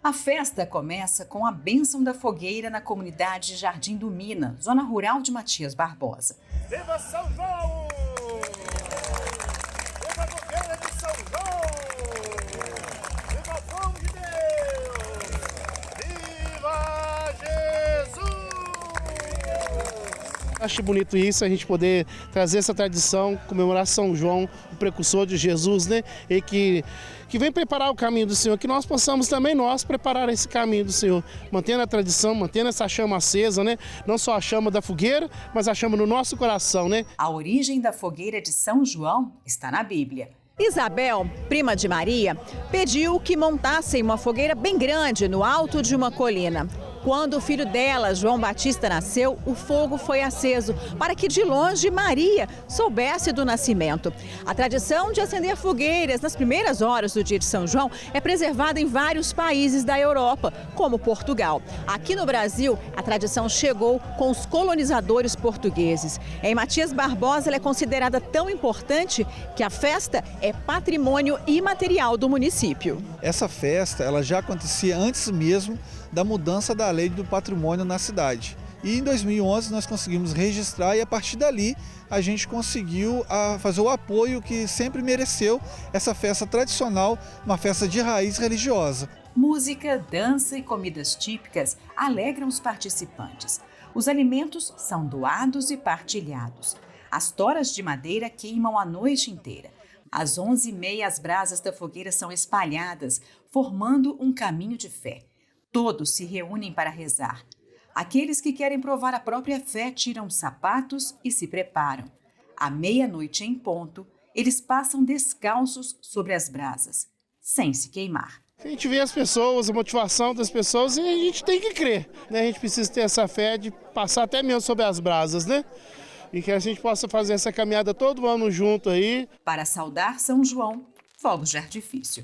A festa começa com a bênção da fogueira na comunidade Jardim do Mina, zona rural de Matias Barbosa. Viva São João! Viva a fogueira de São João! Viva o povo de Deus! Viva Jesus! Acho bonito isso, a gente poder trazer essa tradição, comemorar São João, o precursor de Jesus, né? E que vem preparar o caminho do Senhor, que nós possamos também nós preparar esse caminho do Senhor, mantendo a tradição, mantendo essa chama acesa, né? Não só a chama da fogueira, mas a chama no nosso coração, né? A origem da fogueira de São João está na Bíblia. Isabel, prima de Maria, pediu que montassem uma fogueira bem grande no alto de uma colina. Quando o filho dela, João Batista, nasceu, o fogo foi aceso para que de longe Maria soubesse do nascimento. A tradição de acender fogueiras nas primeiras horas do dia de São João é preservada em vários países da Europa, como Portugal. Aqui no Brasil, a tradição chegou com os colonizadores portugueses. Em Matias Barbosa, ela é considerada tão importante que a festa é patrimônio imaterial do município. Essa festa ela já acontecia antes mesmo da mudança da lei do patrimônio na cidade. E em 2011 nós conseguimos registrar e a partir dali a gente conseguiu fazer o apoio que sempre mereceu essa festa tradicional, uma festa de raiz religiosa. Música, dança e comidas típicas alegram os participantes. Os alimentos são doados e partilhados. As toras de madeira queimam a noite inteira. Às 11h30 as brasas da fogueira são espalhadas, formando um caminho de fé. Todos se reúnem para rezar. Aqueles que querem provar a própria fé tiram os sapatos e se preparam. À meia-noite em ponto, eles passam descalços sobre as brasas, sem se queimar. A gente vê as pessoas, a motivação das pessoas e a gente tem que crer, né? A gente precisa ter essa fé de passar até mesmo sobre as brasas, né? E que a gente possa fazer essa caminhada todo ano junto aí. Para saudar São João, fogos de artifício.